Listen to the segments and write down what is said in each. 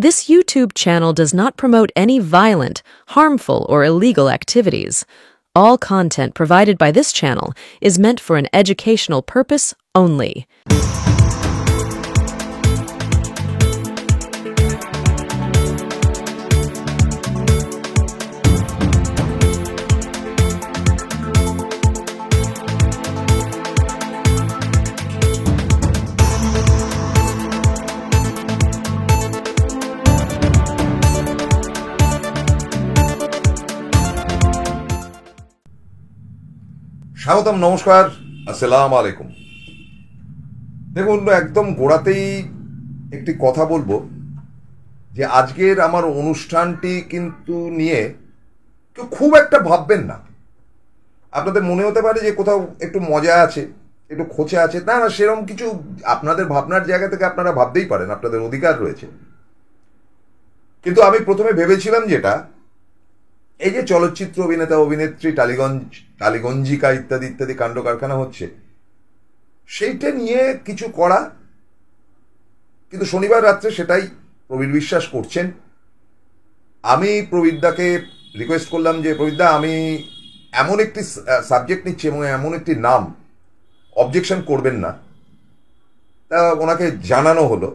This YouTube channel does not promote any violent, harmful, or illegal activities. All content provided by this channel is meant for an educational purpose only. স্বাগতম, নমস্কার, আসসালামু আলাইকুম। দেখুন, একদম গোড়াতেই একটি কথা বলবো যে আজকের আমার অনুষ্ঠানটি কিন্তু নিয়ে কেউ খুব একটা ভাববেন না। আপনাদের মনে হতে পারে যে কোথাও একটু মজা আছে, একটু খোঁচা আছে। না না, সেরকম কিছু আপনাদের ভাবনার জায়গা থেকে আপনারা ভাবতেই পারেন, আপনাদের অধিকার রয়েছে। কিন্তু আমি প্রথমে ভেবেছিলাম যেটা, এই যে চলচ্চিত্র অভিনেতা অভিনেত্রী টালিগঞ্জিকা ইত্যাদি ইত্যাদি কাণ্ড কারখানা হচ্ছে, সেইটা নিয়ে কিছু করা। কিন্তু শনিবার রাত্রে সেটাই প্রবীর বিশ্বাস করছেন। আমি প্রবীরদাকে রিকোয়েস্ট করলাম যে, প্রবীরদা, আমি এমন একটি সাবজেক্ট নিচ্ছি এবং এমন একটি নাম, অবজেকশন করবেন না। তা ওনাকে জানানো হলো।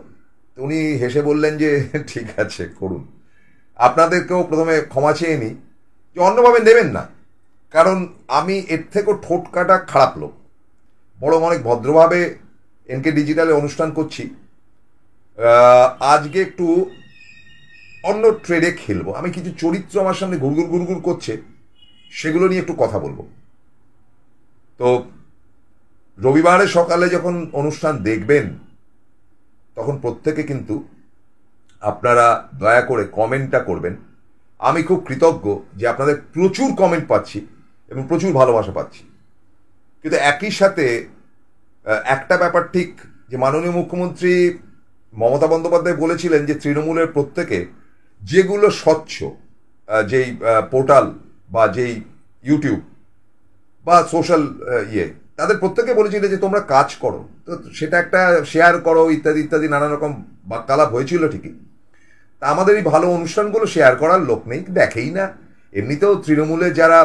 উনি হেসে বললেন যে ঠিক আছে, করুন। আপনাদেরকেও প্রথমে ক্ষমা চেয়ে নিই যে অন্যভাবে নেবেন না, কারণ আমি এর থেকেও ঠোঁট কাটা খারাপ লোক। বরং অনেক ভদ্রভাবে এনকে ডিজিটালে অনুষ্ঠান করছি। আজকে একটু অন্য ট্রেডে খেলবো। আমি কিছু চরিত্র আমার সামনে গুড়গুড় গুড়গুড় করছে, সেগুলো নিয়ে একটু কথা বলবো। তো রবিবারে সকালে যখন অনুষ্ঠান দেখবেন, তখন প্রত্যেকে কিন্তু আপনারা দয়া করে কমেন্টটা করবেন। আমি খুব কৃতজ্ঞ যে আপনাদের প্রচুর কমেন্ট পাচ্ছি এবং প্রচুর ভালোবাসা পাচ্ছি। কিন্তু একই সাথে একটা ব্যাপার ঠিক, যে মাননীয় মুখ্যমন্ত্রী মমতা বন্দ্যোপাধ্যায় বলেছিলেন যে তৃণমূলের প্রত্যেকে যেগুলো স্বচ্ছ, যেই পোর্টাল বা যেই ইউটিউব বা সোশ্যাল তাদের প্রত্যেকে বলেছিলেন যে তোমরা কাজ করো, তো সেটা একটা শেয়ার করো ইত্যাদি ইত্যাদি নানা রকম বাক্যালাপ হয়েছিল ঠিকই। তা আমাদের এই ভালো অনুষ্ঠানগুলো শেয়ার করার লোক নেই, দেখেই না। এমনিতেও তৃণমূলে যারা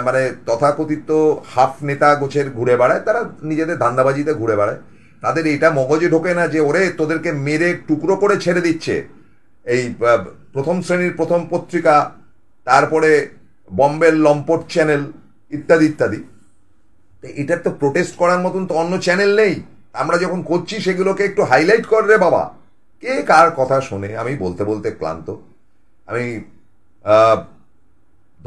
মানে তথাকথিত হাফ নেতা গোছের ঘুরে বেড়ায়, তারা নিজেদের ধান্দাবাজিতে ঘুরে বেড়ায়। তাদের এটা মগজে ঢোকে না যে ওরে তোদেরকে মেরে টুকরো করে ছেড়ে দিচ্ছে এই প্রথম শ্রেণীর প্রথম পত্রিকা, তারপরে বম্বের লম্পট চ্যানেল ইত্যাদি ইত্যাদি। এটার তো প্রোটেস্ট করার মতন তো অন্য চ্যানেল নেই। আমরা যখন করছি সেগুলোকে একটু হাইলাইট কর রে বাবা। কে কার কথা শোনে? আমি বলতে বলতে ক্লান্ত। আমি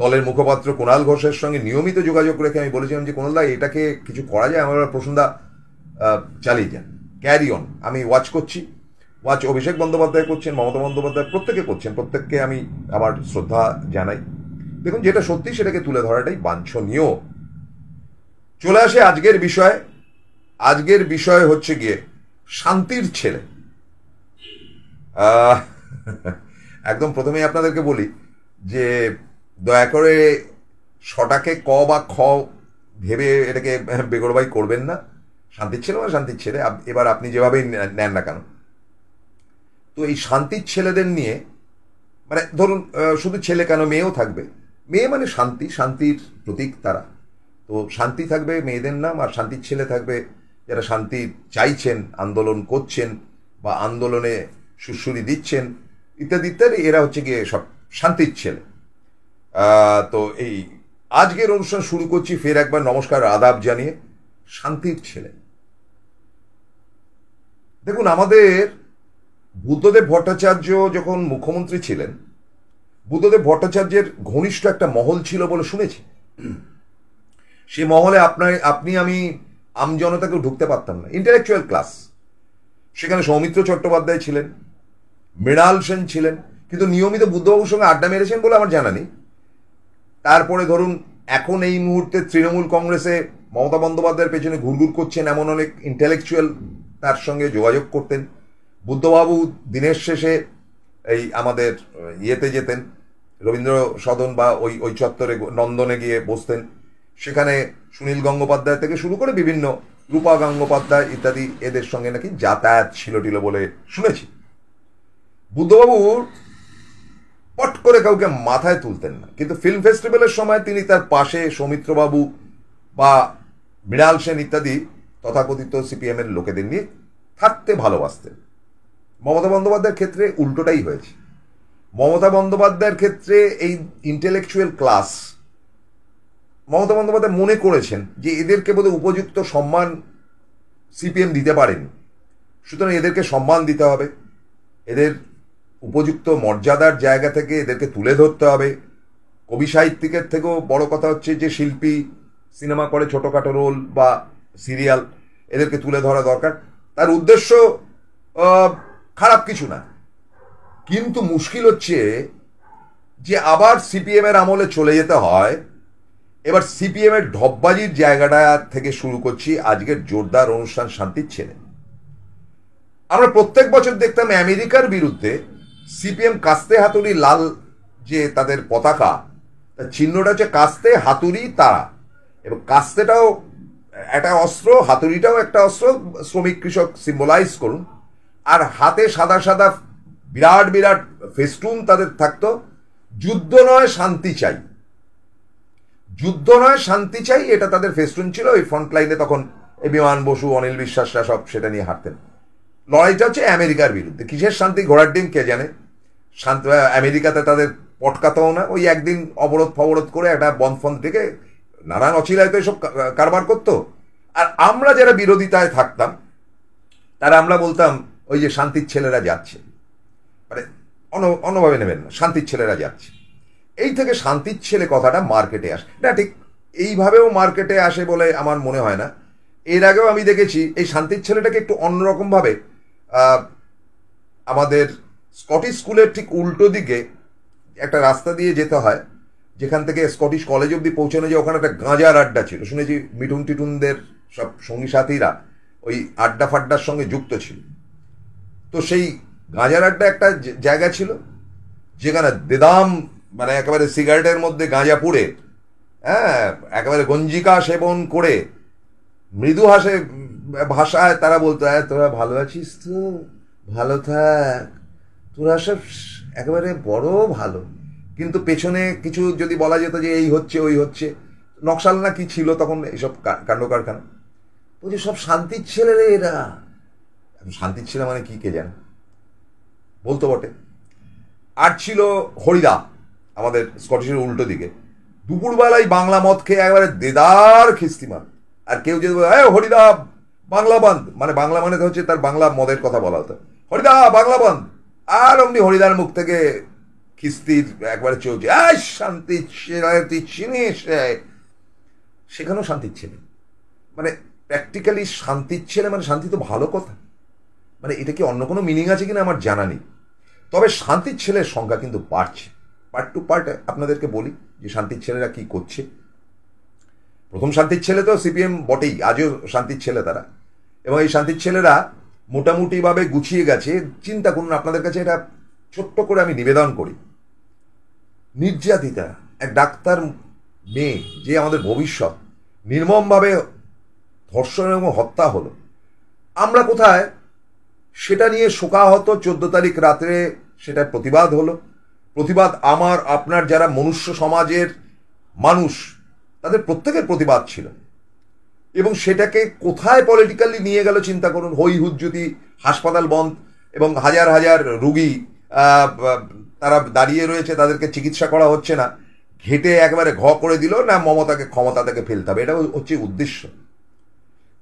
দলের মুখপাত্র কুণাল ঘোষের সঙ্গে নিয়মিত যোগাযোগ রেখে আমি বলেছিলাম যে কুণালদা, এটাকে কিছু করা যায়, আমরা প্রসন্দা চালিয়ে যান, ক্যারি অন। আমি ওয়াচ করছি, ওয়াচ অভিষেক বন্দ্যোপাধ্যায় করছেন, মমতা বন্দ্যোপাধ্যায় প্রত্যেকে করছেন। প্রত্যেককে আমি আমার শ্রদ্ধা জানাই। দেখুন, যেটা সত্যি সেটাকে তুলে ধরাটাই বাঞ্ছনীয়। চলে আসে আজকের বিষয়। আজকের বিষয় হচ্ছে গিয়ে শান্তির ছেলে। একদম প্রথমেই আপনাদেরকে বলি যে দয়া করে শটাকে ক বা খ ভেবে এটাকে বেগরবাই করবেন না। শান্তির ছেলে মানে শান্তির ছেলে, এবার আপনি যেভাবেই নেন না কেন। তো এই শান্তির ছেলেদের নিয়ে, মানে ধরুন শুধু ছেলে কেন, মেয়েও থাকবে। মেয়ে মানে শান্তি, শান্তির প্রতীক তারা। তো শান্তি থাকবে মেয়েদের নাম, আর শান্তির ছেলে থাকবে যারা শান্তি চাইছেন, আন্দোলন করছেন বা আন্দোলনে সুরসুরি দিচ্ছেন ইত্যাদি ইত্যাদি। এরা হচ্ছে গিয়ে সব শান্তির ছেলে। তো এই আজকের অনুষ্ঠান শুরু করছি ফের একবার নমস্কার আদাব জানিয়ে শান্তির ছেলে। দেখুন, আমাদের বুদ্ধদেব ভট্টাচার্য যখন মুখ্যমন্ত্রী ছিলেন, বুদ্ধদেব ভট্টাচার্যের ঘনিষ্ঠ একটা মহল ছিল বলে শুনেছি। সেই মহলে আপনি আমি আমজনতাকেও ঢুকতে পারতাম না, ইন্টেলেকচুয়াল ক্লাস। সেখানে সৌমিত্র চট্টোপাধ্যায় ছিলেন, মৃণাল সেন ছিলেন, কিন্তু নিয়মিত বুদ্ধবাবুর সঙ্গে আড্ডা মেরেছেন বলে আমার জানা নেই। তারপরে ধরুন, এখন এই মুহূর্তে তৃণমূল কংগ্রেসে মমতা বন্দ্যোপাধ্যায়ের পেছনে ঘুরঘুর করছেন এমন অনেক ইন্টেলেকচুয়াল তার সঙ্গে যোগাযোগ করতেন। বুদ্ধবাবু দিনের শেষে এই আমাদের ইয়েতে যেতেন, রবীন্দ্র সদন বা ওই চত্বরে নন্দনে গিয়ে বসতেন। সেখানে সুনীল গঙ্গোপাধ্যায় থেকে শুরু করে বিভিন্ন রূপা গঙ্গোপাধ্যায় ইত্যাদি এদের সঙ্গে নাকি যাতায়াত ছিল বলে শুনেছি। বুদ্ধবাবুর পট করে কাউকে মাথায় তুলতেন না, কিন্তু ফিল্ম ফেস্টিভ্যালের সময় তিনি তার পাশে সৌমিত্রবাবু বা মৃণাল সেন ইত্যাদি তথাকথিত সিপিএম এর লোকেদের নিয়ে থাকতে ভালোবাসতেন। মমতা বন্দ্যোপাধ্যায়ের ক্ষেত্রে উল্টোটাই হয়েছে। মমতা বন্দ্যোপাধ্যায়ের ক্ষেত্রে এই ইন্টেলেকচুয়াল ক্লাস, মমতা বন্দ্যোপাধ্যায় মনে করেছেন যে এদেরকে বোধহয় উপযুক্ত সম্মান সিপিএম দিতে পারেনি, সুতরাং এদেরকে সম্মান দিতে হবে, এদের উপযুক্ত মর্যাদার জায়গা থেকে এদেরকে তুলে ধরতে হবে। কবি সাহিত্যিকের থেকেও বড় কথা হচ্ছে যে শিল্পী সিনেমা করে ছোটোখাটো রোল বা সিরিয়াল, এদেরকে তুলে ধরা দরকার। তার উদ্দেশ্য খারাপ কিছু না, কিন্তু মুশকিল হচ্ছে যে আবার সিপিএম এর আমলে চলে যেতে হয়। এবার সিপিএম এর ঢপবাজির জায়গাটা থেকে শুরু করছি আজকের জোরদার অনুষ্ঠান শান্তির ছেলে। আমরা প্রত্যেক বছর দেখতাম আমেরিকার বিরুদ্ধে সিপিএম কাস্তে হাতুড়ি লাল যে তাদের পতাকা, তার চিহ্নটা হচ্ছে কাস্তে হাতুড়ি তারা, এবং কাস্তেটাও একটা অস্ত্র, হাতুড়িটাও একটা অস্ত্র, শ্রমিক কৃষক সিম্বলাইজ করুন। আর হাতে সাদা সাদা বিরাট বিরাট ফেস্টুন তাদের থাকতো, যুদ্ধ নয় শান্তি চাই, যুদ্ধ নয় শান্তি চাই, এটা তাদের ফেস্টুন ছিল। ওই ফ্রন্ট লাইনে তখন এই বিমান বসু, অনিল বিশ্বাসরা সব সেটা নিয়ে হাঁটতেন। লড়াইটা হচ্ছে আমেরিকার বিরুদ্ধে। কিসের শান্তি, ঘোড়ার ডিম কে জানে। শান্তি আমেরিকাতে তাদের পটকাতেও না, ওই একদিন অবরোধ ফবরোধ করে একটা বন্ধ ফন্ধ থেকে নানান অচিলায় তো এসব কারবার করতো। আর আমরা যারা বিরোধিতায় থাকতাম তারা আমরা বলতাম ওই যে শান্তির ছেলেরা যাচ্ছে, মানে অন্যভাবে নেবেন না, শান্তির ছেলেরা যাচ্ছে। এই থেকে শান্তির ছেলে কথাটা মার্কেটে আসে না, ঠিক এইভাবেও মার্কেটে আসে বলে আমার মনে হয় না। এর আগেও আমি দেখেছি এই শান্তির ছেলেটাকে একটু অন্যরকমভাবে আমাদের স্কটিশ স্কুলের ঠিক উল্টো দিকে একটা রাস্তা দিয়ে যেতে হয়, যেখান থেকে স্কটিশ কলেজ অব্দি পৌঁছানো যায়। ওখানে একটা গাঁজার আড্ডা ছিল, শুনেছি মিঠুন টিটুনদের সব সঙ্গী সাথীরা ওই আড্ডা ফাড্ডার সঙ্গে যুক্ত ছিল। তো সেই গাঁজার আড্ডা একটা জায়গা ছিল যেখানে দেদাম, মানে একেবারে সিগারেটের মধ্যে গাঁজা পুড়ে, হ্যাঁ, একেবারে গঞ্জিকা সেবন করে মৃদু হাসে ভাষায় তারা বলতো, তোরা ভালো আছিস তো, ভালো থাক, তোরা সব একেবারে বড় ভালো। কিন্তু পেছনে কিছু যদি বলা যেত যে এই হচ্ছে ওই হচ্ছে, নকশাল না কি ছিল তখন এইসব কাণ্ড কারখানা, বলছে সব শান্তির ছেলে রে এরা। শান্তির ছেলে মানে কি কে জানে, বলতো বটে। আর ছিল হরিদা, আমাদের স্কটিশের উল্টো দিকে, দুপুরবেলায় বাংলা মদ খেয়ে একবারে দেদার খিস্তিমান। আর কেউ যদি হরিদা বাংলা বন্ধ, মানে বাংলা মানে হচ্ছে তার বাংলা মদের কথা বলা হতো, হরিদা বাংলা বন্ধ। আর অমনি হরিদার মুখ থেকে খিস্তির একবারে চলছে, শান্তির ছেলে তুই চিনিস, সেখানেও শান্তির ছেলে, মানে প্র্যাকটিক্যালি শান্তির ছেলে মানে শান্তি তো ভালো কথা, মানে এটা কি অন্য কোনো মিনিং আছে কিনা আমার জানা নেই। তবে শান্তির ছেলের সংখ্যা কিন্তু বাড়ছে, পার্ট টু পার্ট আপনাদেরকে বলি যে শান্তির ছেলেরা কি করছে। প্রথম শান্তির ছেলে তো সিপিএম বটেই, আজও শান্তির ছেলে তারা, এবং এই শান্তির ছেলেরা মোটামুটিভাবে গুছিয়ে গেছে। চিন্তা করুন, আপনাদের কাছে এটা ছোট্ট করে আমি নিবেদন করি, নির্যাতিতা এক ডাক্তার মেয়ে যে আমাদের ভবিষ্যৎ, নির্মমভাবে ধর্ষণ এবং হত্যা হলো। আমরা কোথায় সেটা নিয়ে শোকাহত, 14 তারিখ রাত্রে সেটার প্রতিবাদ হলো। প্রতিবাদ আমার আপনার যারা মনুষ্য সমাজের মানুষ তাদের প্রত্যেকের প্রতিবাদ ছিল, এবং সেটাকে কোথায় পলিটিক্যালি নিয়ে গেল চিন্তা করুন। হই হুজ্জুতি, হাসপাতাল বন্ধ, এবং হাজার হাজার রুগী তারা দাঁড়িয়ে রয়েছে, তাদেরকে চিকিৎসা করা হচ্ছে না, ঘেটে একবারে ঘ করে দিল না মমতাকে ক্ষমতা থেকে ফেলতে হবে, এটা হচ্ছে উদ্দেশ্য।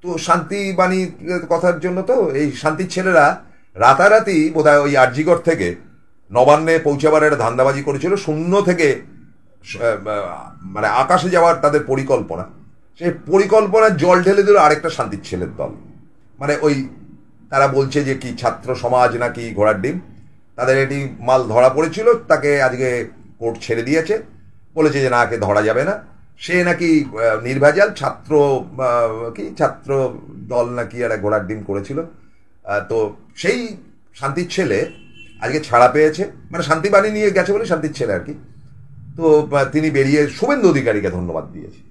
তো শান্তিবাণী কথার জন্য তো এই শান্তির ছেলেরা রাতারাতি বোধহয় ওই আরজিগড় থেকে নবান্নে পৌঁছাবার একটা ধান্দাবাজি করেছিল, শূন্য থেকে মানে আকাশে যাওয়ার তাদের পরিকল্পনা। সেই পরিকল্পনার জল ঢেলে দিল আরেকটা শান্তির ছেলের দল, মানে ওই তারা বলছে যে কি ছাত্র সমাজ নাকি ঘোড়ার ডিম, তাদের এটি মাল ধরা পড়েছিল, তাকে আজকে কোর্ট ছেড়ে দিয়েছে, বলেছে যে না, একে ধরা যাবে না, সে নাকি নির্ভেজাল ছাত্র, কি ছাত্র দল নাকি একটা ঘোড়ার ডিম করেছিল। তো সেই শান্তির ছেলে আজকে ছাড়া পেয়েছে, মানে শান্তিবাণী নিয়ে গেছে বলে শান্তির ছেলে আর কি। তো তিনি বেরিয়ে শুভেন্দু অধিকারীকে ধন্যবাদ দিয়েছে,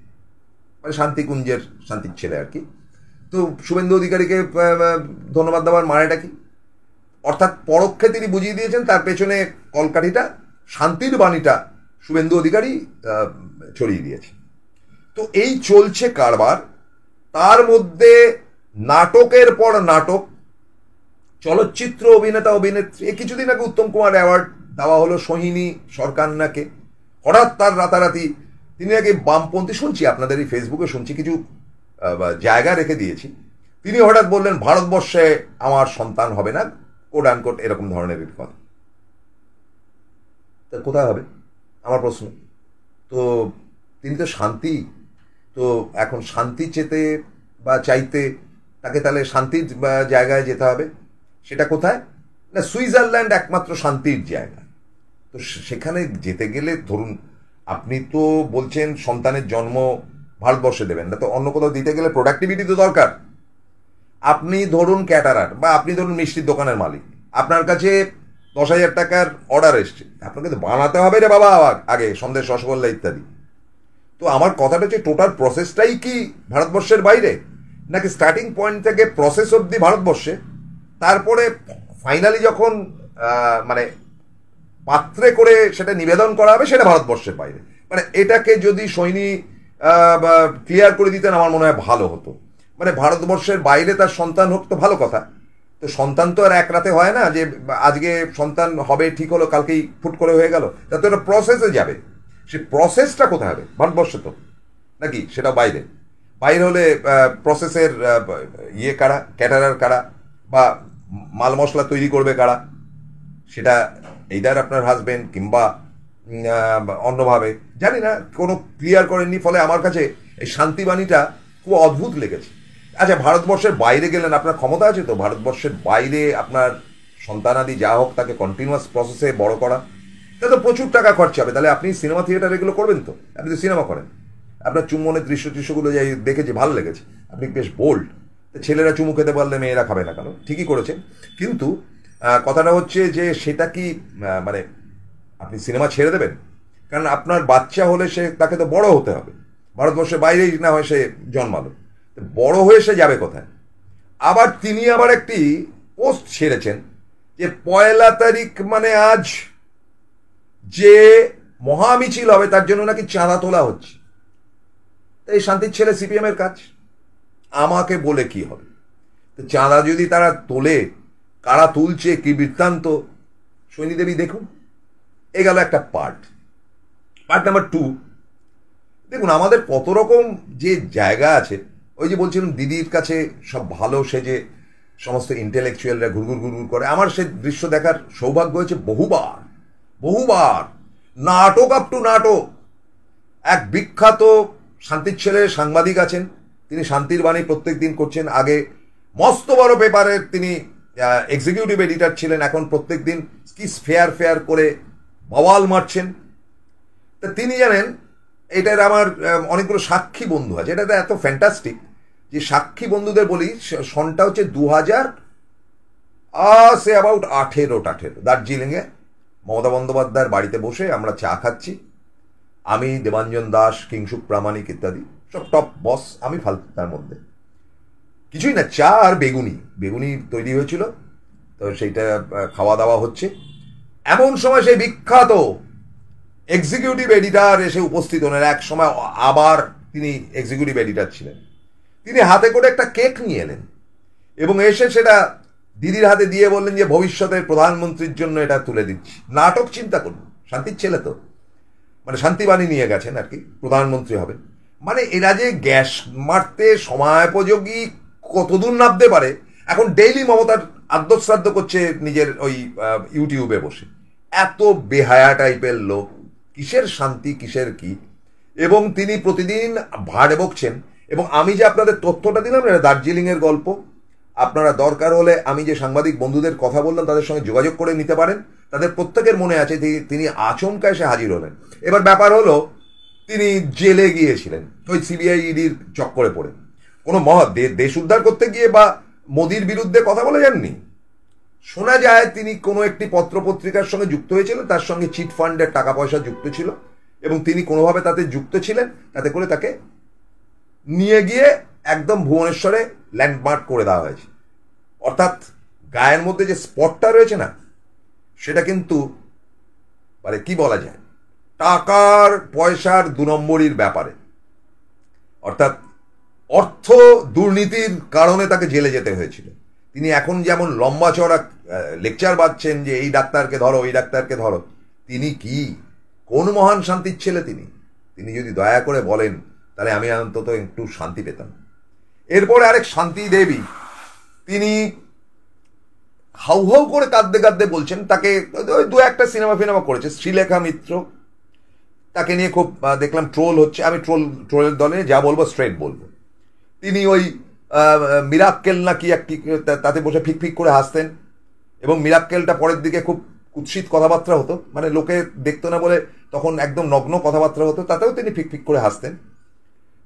মানে শান্তিকুঞ্জের শান্তির ছেলে আর কি। তো শুভেন্দু অধিকারীকে ধন্যবাদ দেওয়ার মানেটা কি? অর্থাৎ পরোক্ষে তিনি বুঝিয়ে দিয়েছেন তার পেছনে কলকাঠিটা শান্তির বাণীটা শুভেন্দু অধিকারী ছড়িয়ে দিয়েছে। তো এই চলছে কারবার। তার মধ্যে নাটকের পর নাটক, চলচ্চিত্র অভিনেতা অভিনেত্রী, কিছুদিন আগে উত্তম কুমার অ্যাওয়ার্ড দেওয়া হলো সোহিনী সরকারনাকে। হঠাৎ তার রাতারাতি তিনি আগে বামপন্থী, শুনছি আপনাদের এই ফেসবুকে শুনছি, কিছু জায়গা রেখে দিয়েছি, তিনি হঠাৎ বললেন ভারতবর্ষে আমার সন্তান হবে না, কোট আনকোট এরকম ধরনের কথা। তা কোথায় হবে আমার প্রশ্ন। তো তিনি তো শান্তি, তো এখন শান্তি চেতে বা চাইতে তাকে তাহলে শান্তির জায়গায় যেতে হবে। সেটা কোথায় না, সুইজারল্যান্ড একমাত্র শান্তির জায়গা। তো সেখানে যেতে গেলে ধরুন আপনি তো বলছেন সন্তানের জন্ম ভারতবর্ষে দেবেন না, তো অন্য কোথাও দিতে গেলে প্রোডাক্টিভিটি তো দরকার। আপনি ধরুন ক্যাটারার বা আপনি ধরুন মিষ্টির দোকানের মালিক, আপনার কাছে 10,000 টাকার অর্ডার এসছে, আপনাকে তো বানাতে হবে রে বাবা আগে সন্দেশ রসগোল্লা ইত্যাদি। তো আমার কথাটা হচ্ছে টোটাল প্রসেসটাই কি ভারতবর্ষের বাইরে, নাকি স্টার্টিং পয়েন্ট থেকে প্রসেস অবধি ভারতবর্ষে, তারপরে ফাইনালি যখন মানে পাত্রে করে সেটা নিবেদন করা হবে সেটা ভারতবর্ষের বাইরে। মানে এটাকে যদি সৈনী ক্লিয়ার করে দিতেন আমার মনে হয় ভালো হতো। মানে ভারতবর্ষের বাইরে তার সন্তান হোক তো ভালো কথা, তো সন্তান তো আর এক রাতে হয় না যে আজকে সন্তান হবে ঠিক হলো কালকেই ফুট করে হয়ে গেল, তাতে ওটা প্রসেসে যাবে। সে প্রসেসটা কোথায় হবে, ভারতবর্ষে তো নাকি সেটা বাইরে? বাইরে হলে প্রসেসের ইয়ে কারা, ক্যাটারার কারা, বা মাল মশলা তৈরি করবে কারা, সেটা এইদার আপনার হাজবেন্ড কিংবা অন্যভাবে জানি না, কোনো ক্লিয়ার করেননি। ফলে আমার কাছে এই শান্তিবাণীটা খুব অদ্ভুত লেগেছে। আচ্ছা, ভারতবর্ষের বাইরে গেলেন, আপনার ক্ষমতা আছে তো ভারতবর্ষের বাইরে আপনার সন্তানাদি যা হোক তাকে কন্টিনিউয়াস প্রসেসে বড় করা, তাহলে তো প্রচুর টাকা খরচা হবে। তাহলে আপনি সিনেমা থিয়েটার এগুলো করবেন তো, আপনি তো সিনেমা করেন, আপনার চুম্বনের দৃশ্যগুলো যাই দেখেছি ভালো লেগেছে, আপনি বেশ বোল্ড। ছেলেরা চুমু খেতে পারলে মেয়েরা খাবে না কেন, ঠিকই করেছেন। কিন্তু কথাটা হচ্ছে যে সেটা কি মানে আপনি সিনেমা ছেড়ে দেবেন? কারণ আপনার বাচ্চা হলে সে তাকে তো বড় হতে হবে, ভারতবর্ষের বাইরেই না হয় সে জন্মালো, বড় হয়ে সে যাবে কোথায়? আবার তিনি আবার একটি পোস্ট ছেড়েছেন যে 1 তারিখ মানে আজ যে মহামিছিল হবে তার জন্য নাকি চাঁদা তোলা হচ্ছে। এই শান্তির ছেলে সিপিএম এর কাজ, আমাকে বলে কি হবে? তো চাঁদা যদি তারা তোলে, কারা তুলছে, কি বৃত্তান্ত, সৈনী দেবী দেখুন। এ গেল একটা পার্ট নাম্বার 2। দেখুন আমাদের কত রকম যে জায়গা আছে, ওই যে বলছিলাম দিদির কাছে সব ভালো সেজে সমস্ত ইন্টেলেকচুয়ালরা ঘুরঘুর করে। আমার সে দৃশ্য দেখার সৌভাগ্য হয়েছে বহুবার। নাটক আপ টু নাটক। এক বিখ্যাত শান্তির ছেলে সাংবাদিক আছেন, তিনি শান্তির বাণী প্রত্যেক দিন করছেন। আগে মস্ত বড় পেপারের তিনি এক্সিকিউটিভ এডিটর ছিলেন, এখন প্রত্যেক দিন কি ফেয়ার করে বওয়াল মারছেন। তা তিনি জানেন, এটার আমার অনেকগুলো সাক্ষী বন্ধু আছে, এটা এত ফ্যান্টাস্টিক যে সাক্ষী বন্ধুদের বলি, সনটা হচ্ছে 2018 দার্জিলিংয়ে মমতা বন্দ্যোপাধ্যায়ের বাড়িতে বসে আমরা চা খাচ্ছি, আমি দেবাঞ্জন দাস, কিংসুক প্রামাণিক ইত্যাদি সব টপ বস, আমি ফালতু তার মধ্যে কিছুই না, চা আর বেগুনি তৈরি হয়েছিল, তো সেইটা খাওয়া দাওয়া হচ্ছে। এমন সময় সেই বিখ্যাত এক্সিকিউটিভ এডিটর এসে উপস্থিত হলেন। এক সময় আবার তিনি এক্সিকিউটিভ এডিটর ছিলেন। তিনি হাতে করে একটা কেক নিয়ে এলেন এবং এসে সেটা দিদির হাতে দিয়ে বললেন যে ভবিষ্যতের প্রধানমন্ত্রীর জন্য এটা তুলে দিচ্ছি। নাটক চিন্তা করুন, শান্তির ছেলে তো, মানে শান্তিবাণী নিয়ে গেছেন আর কি, প্রধানমন্ত্রী হবেন। মানে এরা যে গ্যাস মারতে সময়োপযোগী কতদূর নামতে পারে। এখন ডেইলি মমতার আদ্যশ্রাদ্ধ করছে নিজের ওই ইউটিউবে বসে। এত বেহায়া টাইপের লোক, কিসের শান্তি কিসের কি। এবং তিনি প্রতিদিন ভাড়ে বকছেন। এবং আমি যে আপনাদের তথ্যটা দিলাম এটা দার্জিলিংয়ের গল্প, আপনারা দরকার হলে আমি যে সাংবাদিক বন্ধুদের কথা বললাম তাদের সঙ্গে যোগাযোগ করে নিতে পারেন। তাদের প্রত্যেকের মনে আছে তিনি আচমকা এসে হাজির হলেন। এবার ব্যাপার হলো তিনি জেলে গিয়েছিলেন ওই সিবিআই ইডির চক্করে পড়ে, কোনো দেশ উদ্ধার করতে গিয়ে বা মোদির বিরুদ্ধে কথা বলে যাননি। শোনা যায় তিনি কোনো একটি পত্রপত্রিকার সঙ্গে যুক্ত হয়েছিলেন, তার সঙ্গে চিট ফান্ডের টাকা পয়সা যুক্ত ছিল এবং তিনি কোনোভাবে তাতে যুক্ত ছিলেন, তাতে করে তাকে নিয়ে গিয়ে একদম ভুবনেশ্বরে ল্যান্ডমার্ক করে দেওয়া হয়েছে। অর্থাৎ গায়ের মধ্যে যে স্পটটা রয়েছে না, সেটা কিন্তু মানে কি বলা যায়, টাকার পয়সার 2 নম্বরীর ব্যাপারে, অর্থাৎ অর্থ দুর্নীতির কারণে তাকে জেলে যেতে হয়েছিল। তিনি এখন যেমন লম্বা চড়া লেকচার বাজছেন যে এই ডাক্তারকে ধরো, এই ডাক্তারকে ধরো, তিনি কি কোন মহান শান্তির ছেলে? তিনি যদি দয়া করে বলেন তাহলে আমি অন্তত একটু শান্তি পেতাম। এরপরে আরেক শান্তি দেবী, তিনি হাউ হাউ করে কাঁদতে কাঁদতে বলছেন, তাকে 2-1টা সিনেমা করেছে, শ্রীলেখা মিত্র, তাকে নিয়ে খুব দেখলাম ট্রোল হচ্ছে। আমি ট্রোলের দলে যা বলবো স্ট্রেট বলবো। তিনি ওই মিরাক্কেল না কি একটি, তাতে বসে ফিক ফিক করে হাসতেন, এবং মিরাক্কেলটা পরের দিকে খুব কুৎসিত কথাবার্তা হতো, মানে লোকে দেখতো না বলে তখন একদম নগ্ন কথাবার্তা হতো, তাতেও তিনি ফিক ফিক করে হাসতেন।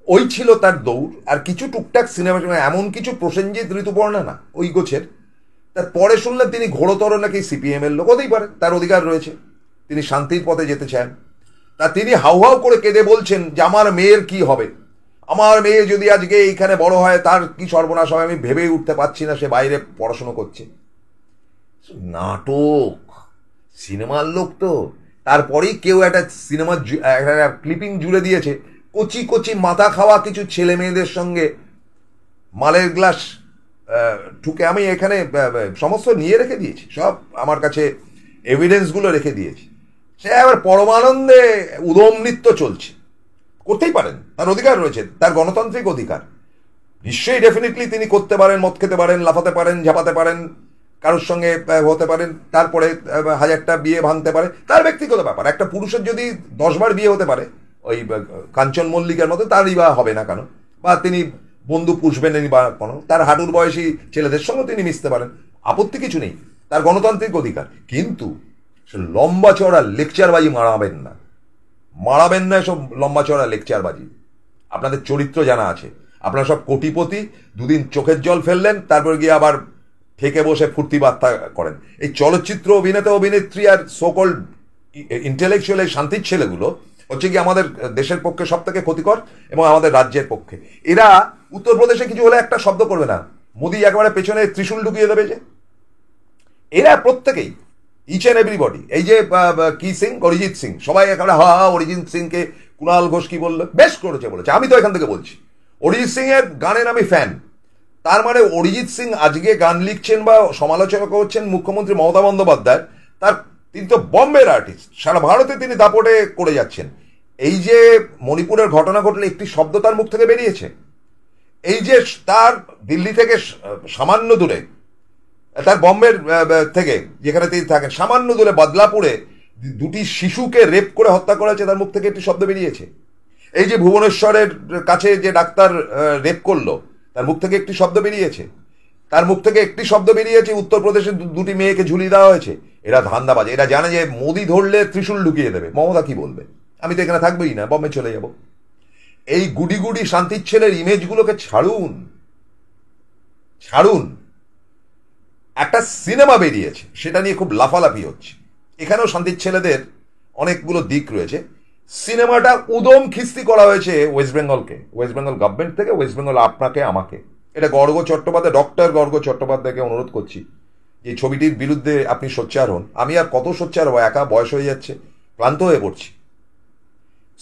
ওই ছিল তার দৌড়। আর কিছু টুকটাক সিনেমা, এমন কিছু প্রসেনজিৎ, ঋতুপর্ণা না ওই গোছের। তারপরে শুনলেন তিনি ঘোরতর নাকি সিপিএম এর লোক, হতেই পারে, তার অধিকার রয়েছে, তিনি শান্তির পথে যেতে চান। তা তিনি হাউ হাউ করে কেঁদে বলছেন যে আমার মেয়ের কি হবে, আমার মেয়ে যদি আজকে এইখানে বড় হয় তার কি সর্বনাশ হবে, আমি ভেবেই উঠতে পারছি না, সে বাইরে পড়াশুনো করছে। নাটক, সিনেমার লোক তো। তারপরেই কেউ একটা সিনেমার ক্লিপিং জুড়ে দিয়েছে, কচি কচি মাথা খাওয়া কিছু ছেলে মেয়েদের সঙ্গে মালের গ্লাস ঠুকে। আমি এখানে সমস্ত নিয়ে রেখে দিয়েছি, সব আমার কাছে এভিডেন্সগুলো রেখে দিয়েছি। সে আবার পরমানন্দে উদম নৃত্য চলছে। করতেই পারেন, তার অধিকার রয়েছে, তার গণতান্ত্রিক অধিকার। নিশ্চয়ই ডেফিনেটলি তিনি করতে পারেন, মদ খেতে পারেন, লাফাতে পারেন, ঝাপাতে পারেন, কারোর সঙ্গে হতে পারেন, তারপরে 1000টা বিয়ে ভাঙতে পারে, তার ব্যক্তিগত ব্যাপার। একটা পুরুষের যদি 10 বার বিয়ে হতে পারে ওই কাঞ্চন মল্লিকের মতো, তারই বা হবে না কেন? বা তিনি বন্ধু পুষবেনই বা কোনো, তার হাঁটুর বয়সী ছেলেদের সঙ্গে তিনি মিশতে পারেন, আপত্তি কিছু নেই, তার গণতান্ত্রিক অধিকার। কিন্তু সে লম্বা চড়া লেকচারবাজি মারাবেন না, মারাবেন না এসব লম্বা চড়া লেকচারবাজি। আপনাদের চরিত্র জানা আছে, আপনারা সব কোটিপতি, 2 দিন চোখের জল ফেললেন, তারপর গিয়ে আবার ঠেকে বসে ফুর্তি বার্তা করেন। এই চলচ্চিত্র অভিনেতা অভিনেত্রী আর সোকল ইন্টেলেকচুয়াল এই শান্তির ছেলেগুলো হচ্ছে কি আমাদের দেশের পক্ষে সব থেকে ক্ষতিকর, এবং আমাদের রাজ্যের পক্ষে। এরা উত্তরপ্রদেশে কিছু হলে একটা শব্দ করবে না, মোদি একেবারে পেছনে ত্রিশূল ঢুকিয়ে দেবে। যে এরা প্রত্যেকেই, ইচ অ্যান্ড এভরিবডি, এই যে কি সিং, অরিজিৎ সিং, সবাই একেবারে হা হা অরিজিৎ সিংকে কুণাল ঘোষ কি বললো, বেশ করেছে বলেছে। আমি তো এখান থেকে বলছি অরিজিৎ সিং এর গানের আমি ফ্যান। তার মানে অরিজিৎ সিং আজকে গান লিখছেন বা সমালোচনা করছেন মুখ্যমন্ত্রী মমতা বন্দ্যোপাধ্যায়, তিনি তো বম্বের আর্টিস্ট, সারা ভারতে তিনি দাপটে করে যাচ্ছেন। এই যে মণিপুরের ঘটনা ঘটলে একটি শব্দ তার মুখ থেকে বেরিয়েছে, এই যে তার দিল্লি থেকে সামান্য দূরে, তার বম্বের থেকে যেখানে তিনি থাকেন সামান্য দূরে বদলাপুরে 2টি শিশুকে রেপ করে হত্যা করা হয়েছে, তার মুখ থেকে একটি শব্দ বেরিয়েছে। এই যে ভুবনেশ্বরের কাছে যে ডাক্তার রেপ করলো, তার মুখ থেকে একটি শব্দ বেরিয়েছে। তার মুখ থেকে একটি শব্দ বেরিয়েছে উত্তরপ্রদেশে 2টি মেয়েকে ঝুলিয়ে দেওয়া হয়েছে। এরা ধান্দাবাজ, এরা জানে যে মোদি ধরলে ত্রিশূল ঢুকিয়ে দেবে। মমতা কি বলবে, আমি তো এখানে থাকবোই না, বম্বে চলে যাব। এই গুডি গুডি শান্তির ছেলের ইমেজগুলোকে ছাড়ুন, ছাড়ুন। একটা সিনেমা বেরিয়েছে, সেটা নিয়ে খুব লাফালাফি হচ্ছে। এখানেও শান্তির ছেলেদের অনেকগুলো দিক রয়েছে। সিনেমাটা উদম খিস্তি করা হয়েছে ওয়েস্ট বেঙ্গলকে, ওয়েস্ট বেঙ্গল গভর্নমেন্ট থেকে, ওয়েস্ট বেঙ্গল আপনাকে আমাকে। এটা গর্গ চট্টোপাধ্যায়, ডক্টর গর্গ চট্টোপাধ্যায়কে অনুরোধ করছি এই ছবিটির বিরুদ্ধে আপনি সোচ্চার হন। আমি আর কত সোচ্চার হবো, একা বয়স হয়ে যাচ্ছে, ক্লান্ত হয়ে পড়ছি।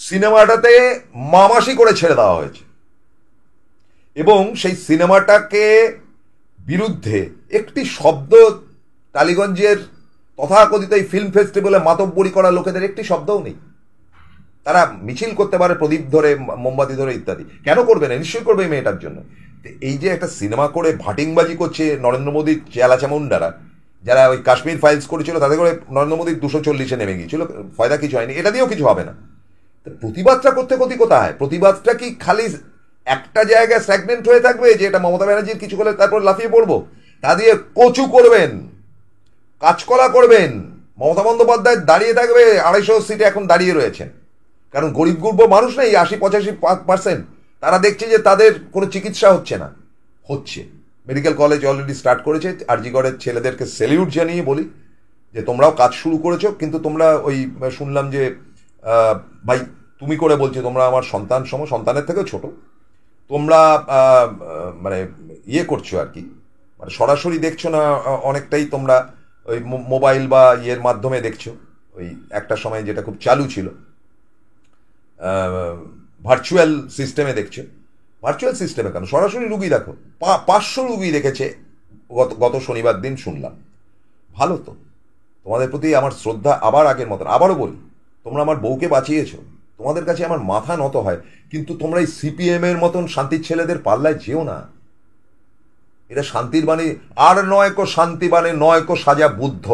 সিনেমাটাতে মামাসি করে ছেড়ে দেওয়া হয়েছে, এবং সেই সিনেমাটাকে বিরুদ্ধে একটি শব্দ টালিগঞ্জের তথাকথিত এই ফিল্ম ফেস্টিভ্যালে মাতব্বরি করা লোকেদের একটি শব্দও নেই। তারা মিছিল করতে পারে প্রদীপ ধরে, মোমবাতি ধরে ইত্যাদি, কেন করবে না? নিশ্চয়ই করবে এই মেয়েটার জন্য। এই যে একটা সিনেমা করে ভাটিংবাজি করছে নরেন্দ্র মোদীর চেলা চামুন্ডারা, যারা ওই কাশ্মীর ফাইলস করেছিল, তাদের করে নরেন্দ্র মোদী 240-এ নেমে গিয়েছিল, ফয়দা কিছু হয়নি, এটা দিয়েও কিছু হবে না। প্রতিবাদটা করতে ক্ষতি কোথায়? প্রতিবাদটা কি খালি একটা জায়গায় স্ট্যাগনেন্ট হয়ে থাকবে যে এটা মমতা ব্যানার্জির কিছু করলে তারপর লাফিয়ে পড়বো? তা দিয়ে কচু করবেন, কাঁচকলা করবেন। মমতা বন্দ্যোপাধ্যায় দাঁড়িয়ে থাকবে, 250 সিটে এখন দাঁড়িয়ে রয়েছেন, কারণ গরিব গুরব মানুষ নেই 80-85%। তারা দেখছে যে তাদের কোনো চিকিৎসা হচ্ছে না, হচ্ছে। মেডিকেল কলেজ অলরেডি স্টার্ট করেছে। আরজিগড়ের ছেলেদেরকে সেলিউট জানিয়ে বলি যে তোমরাও কাজ শুরু করেছো, কিন্তু তোমরা ওই শুনলাম যে ভাই তুমি করে বলছি, তোমরা আমার সন্তান সম, সন্তানের থেকেও ছোট, তোমরা মানে ইয়ে করছো আর কি, মানে সরাসরি দেখছো না, অনেকটাই তোমরা ওই মোবাইল বা ইয়ের মাধ্যমে দেখছো। ওই একটা সময় যেটা খুব চালু ছিল, ভার্চুয়াল সিস্টেমে দেখছো। ভার্চুয়াল সিস্টেমে কেন, সরাসরি রুগী দেখো। 500 রুগী দেখেছে গত শনিবার দিন শুনলাম। ভালো তো, তোমাদের প্রতি আমার শ্রদ্ধা আবার আগের মতন। আবারও বলি, তোমরা আমার বউকে বাঁচিয়েছো, তোমাদের কাছে আমার মাথা নত হয়। কিন্তু তোমরা এই সিপিএম এর মতন শান্তির ছেলেদের পাল্লায় যেও না। এটা শান্তির বাণী আর নয় কো শান্তি বাণী, নয় কো সাজা বুদ্ধ।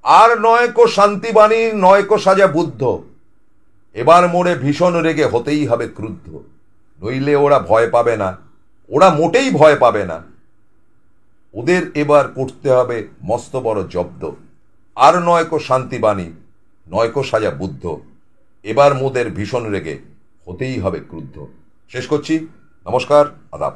আর নয় কো শান্তি বাণী, নয় কো সাজা বুদ্ধ। এবার মোড়ে ভীষণ রেগে হতেই হবে ক্রুদ্ধ। নইলে ওরা ভয় পাবে না, ওরা মোটেই ভয় পাবে না। ওদের এবার করতে হবে মস্ত বড় জব্দ। আর নয় কো শান্তি বাণী, নয় কো সাজা বুদ্ধ। এবার মোদের ভীষণ রেগে হতেই হবে ক্রুদ্ধ। শেষ করছি। নমস্কার, আদাব।